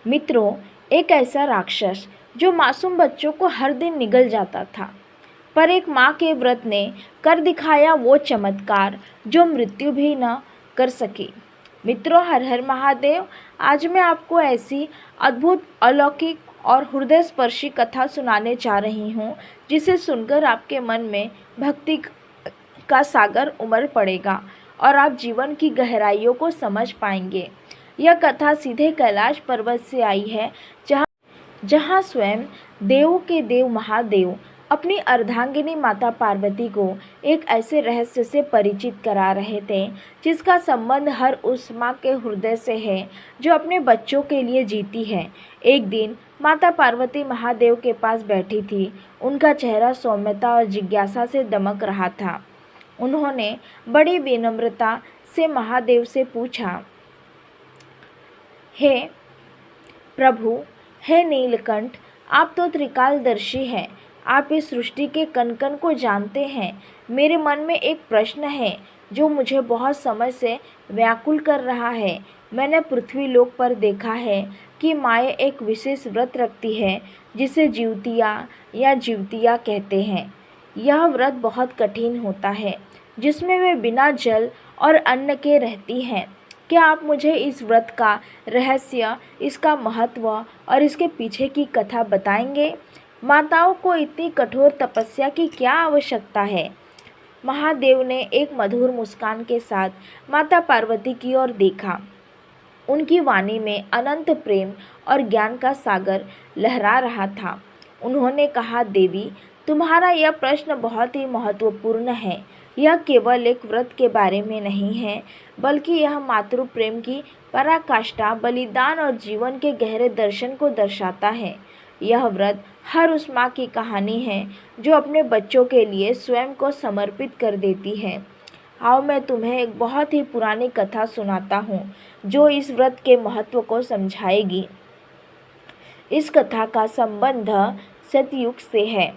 मित्रों, एक ऐसा राक्षस जो मासूम बच्चों को हर दिन निगल जाता था, पर एक माँ के व्रत ने कर दिखाया वो चमत्कार जो मृत्यु भी न कर सकी। मित्रों, हर हर महादेव। आज मैं आपको ऐसी अद्भुत, अलौकिक और हृदय स्पर्शी कथा सुनाने जा रही हूँ जिसे सुनकर आपके मन में भक्ति का सागर उमड़ पड़ेगा और आप जीवन की गहराइयों को समझ पाएंगे। यह कथा सीधे कैलाश पर्वत से आई है, जहाँ स्वयं देवों के देव महादेव अपनी अर्धांगिनी माता पार्वती को एक ऐसे रहस्य से परिचित करा रहे थे जिसका संबंध हर उस माँ के हृदय से है जो अपने बच्चों के लिए जीती है। एक दिन माता पार्वती महादेव के पास बैठी थी। उनका चेहरा सौम्यता और जिज्ञासा से दमक रहा था। उन्होंने बड़ी विनम्रता से महादेव से पूछा, हे प्रभु, हे नीलकंठ, आप तो त्रिकालदर्शी हैं। आप इस सृष्टि के कण कण को जानते हैं। मेरे मन में एक प्रश्न है जो मुझे बहुत समय से व्याकुल कर रहा है। मैंने पृथ्वी लोक पर देखा है कि माएँ एक विशेष व्रत रखती है जिसे जीवतिया या जीवतिया कहते हैं। यह व्रत बहुत कठिन होता है जिसमें वे बिना जल और अन्न के रहती हैं। क्या आप मुझे इस व्रत का रहस्य, इसका महत्व और इसके पीछे की कथा बताएंगे? माताओं को इतनी कठोर तपस्या की क्या आवश्यकता है? महादेव ने एक मधुर मुस्कान के साथ माता पार्वती की ओर देखा। उनकी वाणी में अनंत प्रेम और ज्ञान का सागर लहरा रहा था। उन्होंने कहा, देवी, तुम्हारा यह प्रश्न बहुत ही महत्वपूर्ण है। यह केवल एक व्रत के बारे में नहीं है, बल्कि यह मातृ प्रेम की पराकाष्ठा, बलिदान और जीवन के गहरे दर्शन को दर्शाता है। यह व्रत हर उस माँ की कहानी है जो अपने बच्चों के लिए स्वयं को समर्पित कर देती है। आओ मैं तुम्हें एक बहुत ही पुरानी कथा सुनाता हूँ जो इस व्रत के महत्व को समझाएगी। इस कथा का संबंध सतयुग से है,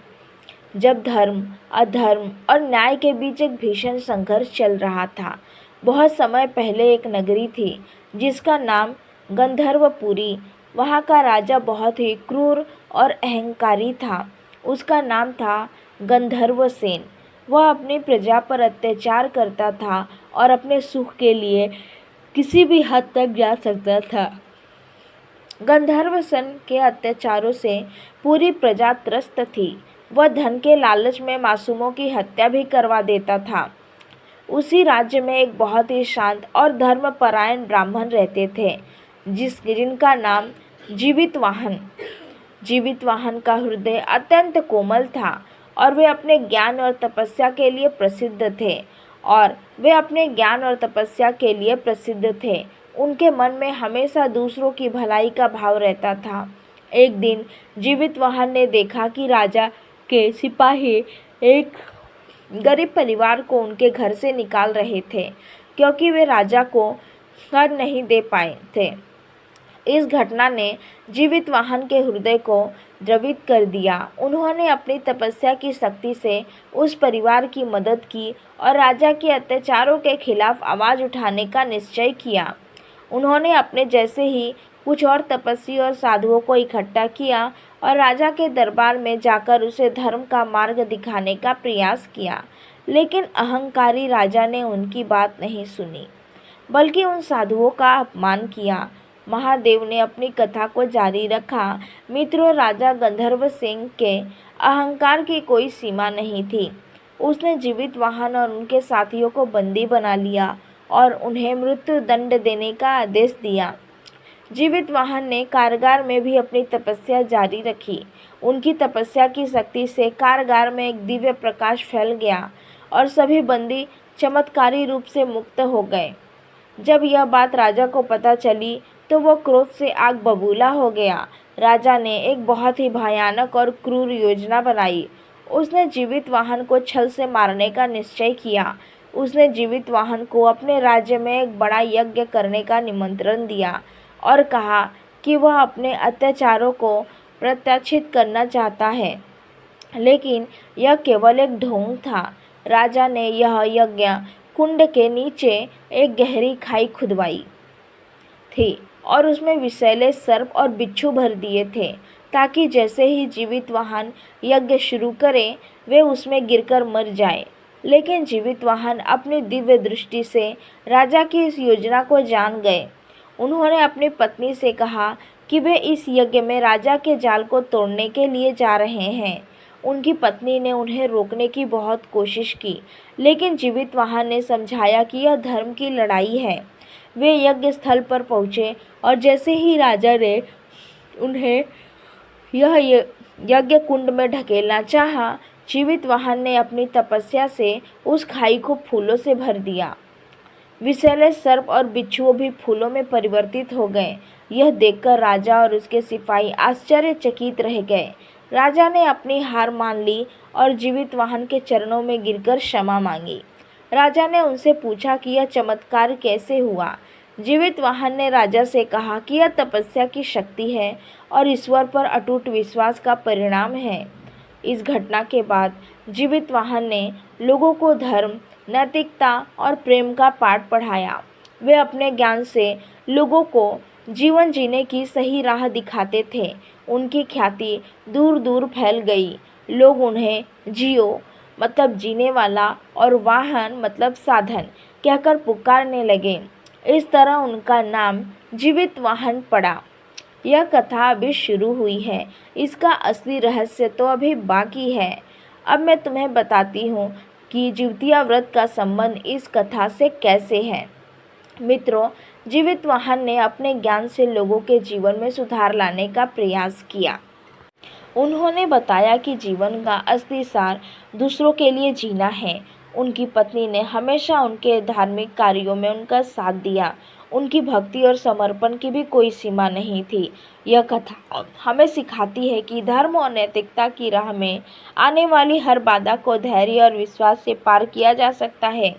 जब धर्म, अधर्म और न्याय के बीच एक भीषण संघर्ष चल रहा था। बहुत समय पहले एक नगरी थी जिसका नाम गंधर्वपुरी। वहाँ का राजा बहुत ही क्रूर और अहंकारी था। उसका नाम था गंधर्वसेन। वह अपनी प्रजा पर अत्याचार करता था और अपने सुख के लिए किसी भी हद तक जा सकता था। गंधर्वसेन के अत्याचारों से पूरी प्रजा त्रस्त थी। वह धन के लालच में मासूमों की हत्या भी करवा देता था। उसी राज्य में एक बहुत ही शांत और धर्मपरायण ब्राह्मण रहते थे जिनका नाम जीवितवाहन। जीवितवाहन का हृदय अत्यंत कोमल था और वे अपने ज्ञान और तपस्या के लिए प्रसिद्ध थे। उनके मन में हमेशा दूसरों की भलाई का भाव रहता था। एक दिन जीवितवाहन ने देखा कि राजा के सिपाही एक गरीब परिवार को उनके घर से निकाल रहे थे क्योंकि वे राजा को कर नहीं दे पाए थे। इस घटना ने जीवितवाहन के हृदय को द्रवित कर दिया। उन्होंने अपनी तपस्या की शक्ति से उस परिवार की मदद की और राजा के अत्याचारों के खिलाफ आवाज़ उठाने का निश्चय किया। उन्होंने अपने जैसे ही कुछ और तपस्वी और साधुओं को इकट्ठा किया और राजा के दरबार में जाकर उसे धर्म का मार्ग दिखाने का प्रयास किया। लेकिन अहंकारी राजा ने उनकी बात नहीं सुनी, बल्कि उन साधुओं का अपमान किया। महादेव ने अपनी कथा को जारी रखा। मित्रों, राजा गंधर्वसेन के अहंकार की कोई सीमा नहीं थी। उसने जीवितवाहन और उनके साथियों को बंदी बना लिया और उन्हें मृत्यु दंड देने का आदेश दिया। जीवितवाहन ने कारागार में भी अपनी तपस्या जारी रखी। उनकी तपस्या की शक्ति से कारागार में एक दिव्य प्रकाश फैल गया और सभी बंदी चमत्कारी रूप से मुक्त हो गए। जब यह बात राजा को पता चली तो वह क्रोध से आग बबूला हो गया। राजा ने एक बहुत ही भयानक और क्रूर योजना बनाई। उसने जीवितवाहन को छल से मारने का निश्चय किया। उसने जीवितवाहन को अपने राज्य में एक बड़ा यज्ञ करने का निमंत्रण दिया और कहा कि वह अपने अत्याचारों को प्रत्याशित करना चाहता है, लेकिन यह केवल एक ढोंग था। राजा ने यह यज्ञ कुंड के नीचे एक गहरी खाई खुदवाई थी और उसमें विषैले सर्प और बिच्छू भर दिए थे, ताकि जैसे ही जीवित वाहन यज्ञ शुरू करे वे उसमें गिरकर मर जाए। लेकिन जीवित वाहन अपनी दिव्य दृष्टि से राजा की इस योजना को जान गए। उन्होंने अपनी पत्नी से कहा कि वे इस यज्ञ में राजा के जाल को तोड़ने के लिए जा रहे हैं। उनकी पत्नी ने उन्हें रोकने की बहुत कोशिश की, लेकिन जीवित वाहन ने समझाया कि यह धर्म की लड़ाई है। वे यज्ञ स्थल पर पहुँचे और जैसे ही राजा ने उन्हें यह यज्ञ कुंड में ढकेलना चाहा, जीवित वाहन ने अपनी तपस्या से उस खाई को फूलों से भर दिया। विषैले सर्प और बिच्छुओं भी फूलों में परिवर्तित हो गए। यह देखकर राजा और उसके सिपाही आश्चर्यचकित रह गए। राजा ने अपनी हार मान ली और जीवित वाहन के चरणों में गिरकर क्षमा मांगी। राजा ने उनसे पूछा कि यह चमत्कार कैसे हुआ। जीवित वाहन ने राजा से कहा कि यह तपस्या की शक्ति है और ईश्वर पर अटूट विश्वास का परिणाम है। इस घटना के बाद जीवित वाहन ने लोगों को धर्म, नैतिकता और प्रेम का पाठ पढ़ाया। वे अपने ज्ञान से लोगों को जीवन जीने की सही राह दिखाते थे। उनकी ख्याति दूर दूर फैल गई। लोग उन्हें जियो मतलब जीने वाला और वाहन मतलब साधन कहकर पुकारने लगे। इस तरह उनका नाम जीवित वाहन पड़ा। यह कथा अभी शुरू हुई है, इसका असली रहस्य तो अभी बाकी है। अब मैं तुम्हें बताती हूँ कि जिउतिया व्रत का संबंध इस कथा से कैसे है। मित्रों, जीवित वाहन ने अपने ज्ञान से लोगों के जीवन में सुधार लाने का प्रयास किया। उन्होंने बताया कि जीवन का असली सार दूसरों के लिए जीना है। उनकी पत्नी ने हमेशा उनके धार्मिक कार्यों में उनका साथ दिया। उनकी भक्ति और समर्पण की भी कोई सीमा नहीं थी। यह कथा हमें सिखाती है कि धर्म और नैतिकता की राह में आने वाली हर बाधा को धैर्य और विश्वास से पार किया जा सकता है।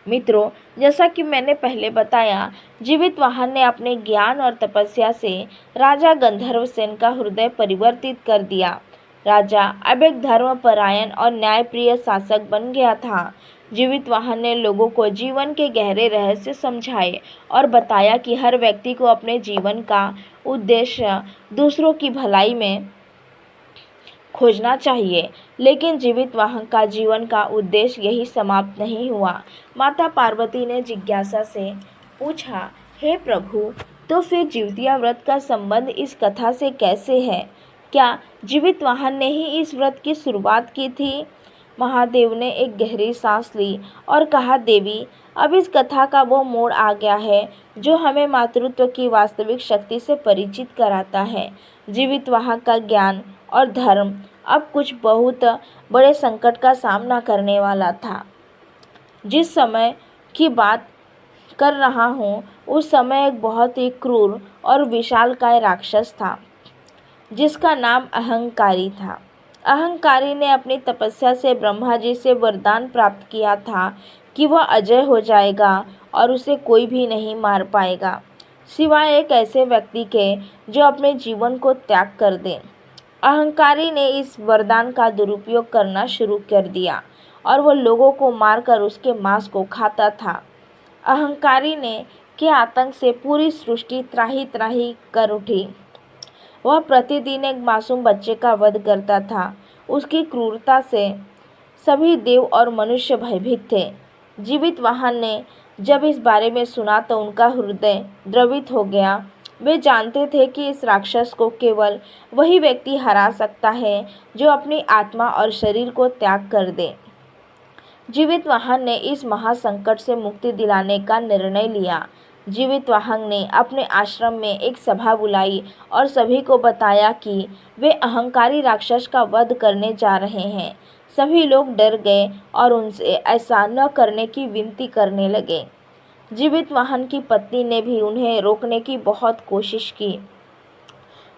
मित्रों, जैसा कि मैंने पहले बताया, जीवित वाहन ने अपने ज्ञान और तपस्या से राजा गंधर्वसेन का हृदय परिवर्तित कर दिया। राजा अब एक धर्मपरायण और न्यायप्रिय शासक बन गया था। जीवित वाहन ने लोगों को जीवन के गहरे रहस्य समझाए और बताया कि हर व्यक्ति को अपने जीवन का उद्देश्य दूसरों की भलाई में खोजना चाहिए। लेकिन जीवित वाहन का जीवन का उद्देश्य यही समाप्त नहीं हुआ। माता पार्वती ने जिज्ञासा से पूछा, हे प्रभु, तो फिर जिउतिया व्रत का संबंध इस कथा से कैसे है? क्या जीवित वाहन ने ही इस व्रत की शुरुआत की थी? महादेव ने एक गहरी सांस ली और कहा, देवी, अब इस कथा का वो मोड़ आ गया है जो हमें मातृत्व की वास्तविक शक्ति से परिचित कराता है। जीवित वाहन का ज्ञान और धर्म अब कुछ बहुत बड़े संकट का सामना करने वाला था। जिस समय की बात कर रहा हूँ, उस समय एक बहुत ही क्रूर और विशालकाय राक्षस था, जिसका नाम अहंकारी था। अहंकारी ने अपनी तपस्या से ब्रह्मा जी से वरदान प्राप्त किया था कि वह अजय हो जाएगा और उसे कोई भी नहीं मार पाएगा, सिवाय एक ऐसे व्यक्ति के जो अपने जीवन को त्याग कर दे। अहंकारी ने इस वरदान का दुरुपयोग करना शुरू कर दिया और वह लोगों को मारकर उसके मांस को खाता था। अहंकारी ने के आतंक से पूरी सृष्टि त्राही त्राही कर उठी। वह प्रतिदिन एक मासूम बच्चे का वध करता था। उसकी क्रूरता से सभी देव और मनुष्य भयभीत थे। जीवित वाहन ने जब इस बारे में सुना तो उनका हृदय द्रवित हो गया। वे जानते थे कि इस राक्षस को केवल वही व्यक्ति हरा सकता है जो अपनी आत्मा और शरीर को त्याग कर दे। जीवित वाहन ने इस महासंकट से मुक्ति दिलाने का निर्णय लिया। जीवित वाहन ने अपने आश्रम में एक सभा बुलाई और सभी को बताया कि वे अहंकारी राक्षस का वध करने जा रहे हैं। सभी लोग डर गए और उनसे ऐसा न करने की विनती करने लगे। जीवित वाहन की पत्नी ने भी उन्हें रोकने की बहुत कोशिश की,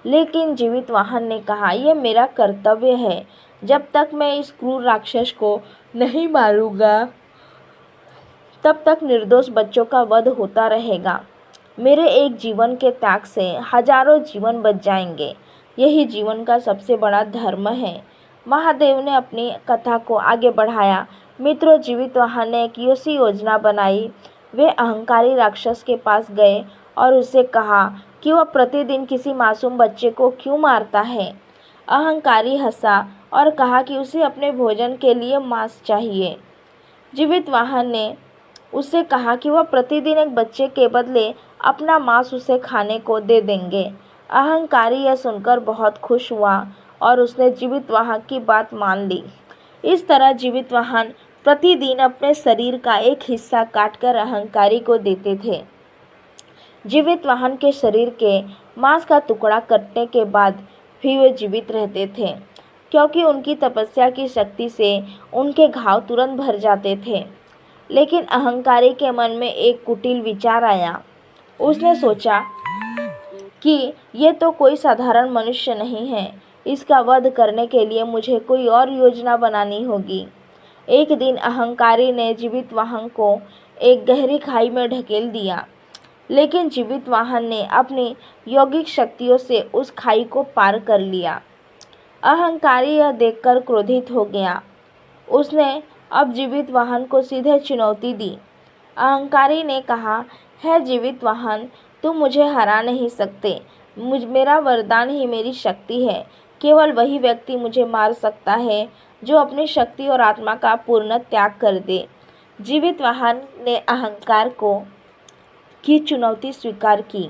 लेकिन जीवित वाहन ने कहा, यह मेरा कर्तव्य है। जब तक मैं इस क्रूर राक्षस को नहीं मारूंगा, तब तक निर्दोष बच्चों का वध होता रहेगा। मेरे एक जीवन के त्याग से हजारों जीवन बच जाएंगे। यही जीवन का सबसे बड़ा धर्म है। महादेव ने अपनी कथा को आगे बढ़ाया। मित्रों, जीवित वाहन ने एक ऐसी योजना बनाई। वे अहंकारी राक्षस के पास गए और उससे कहा कि वह प्रतिदिन किसी मासूम बच्चे को क्यों मारता है। अहंकारी हंसा और कहा कि उसे अपने भोजन के लिए मांस चाहिए। जीवितवाहन ने उससे कहा कि वह प्रतिदिन एक बच्चे के बदले अपना मांस उसे खाने को दे देंगे। अहंकारी यह सुनकर बहुत खुश हुआ और उसने जीवितवाहन की बात मान ली। इस तरह जीवितवाहन प्रतिदिन अपने शरीर का एक हिस्सा काटकर अहंकारी को देते थे। जीवितवाहन के शरीर के मांस का टुकड़ा कटने के बाद भी वे जीवित रहते थे, क्योंकि उनकी तपस्या की शक्ति से उनके घाव तुरंत भर जाते थे। लेकिन अहंकारी के मन में एक कुटिल विचार आया। उसने सोचा कि ये तो कोई साधारण मनुष्य नहीं है, इसका वध करने के लिए मुझे कोई और योजना बनानी होगी। एक दिन अहंकारी ने जीवितवाहन को एक गहरी खाई में ढकेल दिया, लेकिन जीवितवाहन ने अपनी यौगिक शक्तियों से उस खाई को पार कर लिया। अहंकारी यह देखकर क्रोधित हो गया। उसने अब जीवितवाहन को सीधे चुनौती दी। अहंकारी ने कहा, है जीवितवाहन, तुम मुझे हरा नहीं सकते। मेरा वरदान ही मेरी शक्ति है। केवल वही व्यक्ति मुझे मार सकता है जो अपनी शक्ति और आत्मा का पूर्ण त्याग कर दे। जीवितवाहन ने अहंकार की चुनौती स्वीकार की।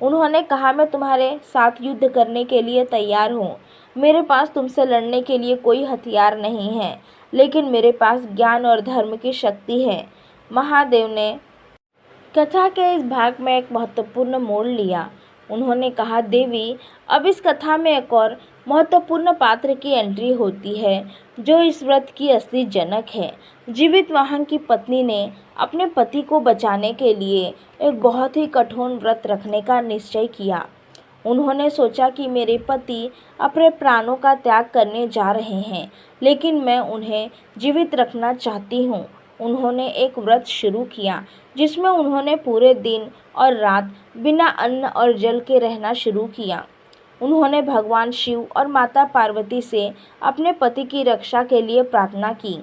उन्होंने कहा, मैं तुम्हारे साथ युद्ध करने के लिए तैयार हूँ। मेरे पास तुमसे लड़ने के लिए कोई हथियार नहीं है, लेकिन मेरे पास ज्ञान और धर्म की शक्ति है। महादेव ने कथा के इस भाग में एक महत्वपूर्ण मोड़ लिया। उन्होंने कहा, देवी, अब इस कथा में एक और महत्वपूर्ण पात्र की एंट्री होती है, जो इस व्रत की असली जनक है। जीवितवाहन की पत्नी ने अपने पति को बचाने के लिए एक बहुत ही कठोर व्रत रखने का निश्चय किया। उन्होंने सोचा कि मेरे पति अपने प्राणों का त्याग करने जा रहे हैं, लेकिन मैं उन्हें जीवित रखना चाहती हूँ। उन्होंने एक व्रत शुरू किया, जिसमें उन्होंने पूरे दिन और रात बिना अन्न और जल के रहना शुरू किया। उन्होंने भगवान शिव और माता पार्वती से अपने पति की रक्षा के लिए प्रार्थना की।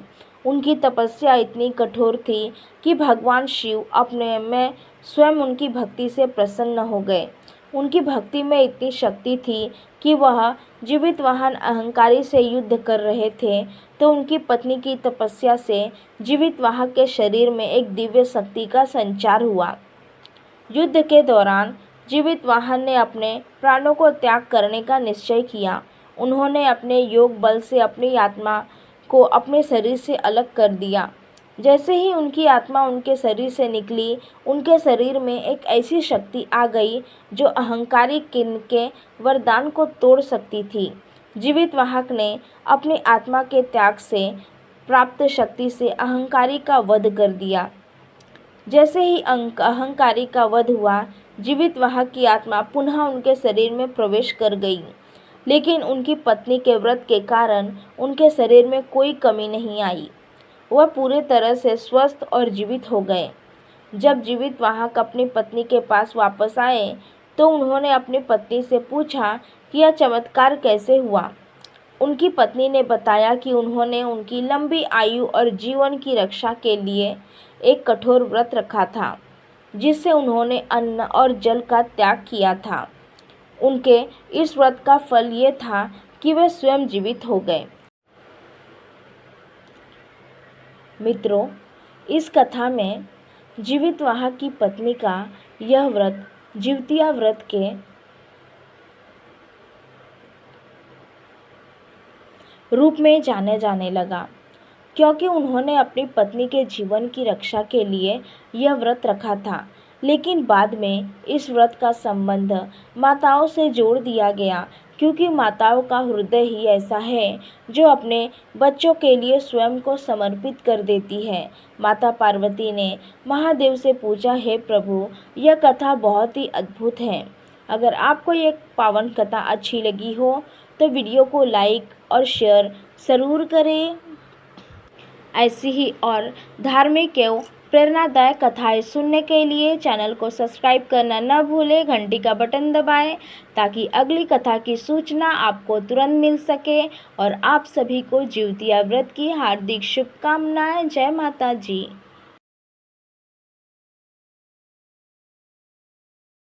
उनकी तपस्या इतनी कठोर थी कि भगवान शिव अपने में स्वयं उनकी भक्ति से प्रसन्न हो गए। उनकी भक्ति में इतनी शक्ति थी कि वह जीवितवाहन अहंकारी से युद्ध कर रहे थे, तो उनकी पत्नी की तपस्या से जीवितवाहन के शरीर में एक दिव्य शक्ति का संचार हुआ। युद्ध के दौरान जीवितवाहन ने अपने प्राणों को त्याग करने का निश्चय किया। उन्होंने अपने योग बल से अपनी आत्मा को अपने शरीर से अलग कर दिया। जैसे ही उनकी आत्मा उनके शरीर से निकली, उनके शरीर में एक ऐसी शक्ति आ गई जो अहंकारी के वरदान को तोड़ सकती थी। जीवितवाहन ने अपनी आत्मा के त्याग से प्राप्त शक्ति से अहंकारी का वध कर दिया। जैसे ही अहंकारी का वध हुआ, जीवितवाहन की आत्मा पुनः उनके शरीर में प्रवेश कर गई, लेकिन उनकी पत्नी के व्रत के कारण उनके शरीर में कोई कमी नहीं आई। वह पूरे तरह से स्वस्थ और जीवित हो गए। जब जीवितवाहन अपनी पत्नी के पास वापस आए, तो उन्होंने अपनी पत्नी से पूछा कि यह चमत्कार कैसे हुआ। उनकी पत्नी ने बताया कि उन्होंने उनकी लंबी आयु और जीवन की रक्षा के लिए एक कठोर व्रत रखा था, जिससे उन्होंने अन्न और जल का त्याग किया था। उनके इस व्रत का फल ये था कि वे स्वयं जीवित हो गए। मित्रों, इस कथा में जीवितवाहन की पत्नी का यह व्रत जीवतिया व्रत के रूप में जाने लगा, क्योंकि उन्होंने अपनी पत्नी के जीवन की रक्षा के लिए यह व्रत रखा था। लेकिन बाद में इस व्रत का संबंध माताओं से जोड़ दिया गया, क्योंकि माताओं का हृदय ही ऐसा है जो अपने बच्चों के लिए स्वयं को समर्पित कर देती है। माता पार्वती ने महादेव से पूछा, हे प्रभु, यह कथा बहुत ही अद्भुत है। अगर आपको ये पावन कथा अच्छी लगी हो तो वीडियो को लाइक और शेयर ज़रूर करें। ऐसी ही और धार्मिक एवं प्रेरणादायक कथाएं सुनने के लिए चैनल को सब्सक्राइब करना न भूलें। घंटी का बटन दबाएं ताकि अगली कथा की सूचना आपको तुरंत मिल सके। और आप सभी को जीवतिया व्रत की हार्दिक शुभकामनाएं। जय माता जी।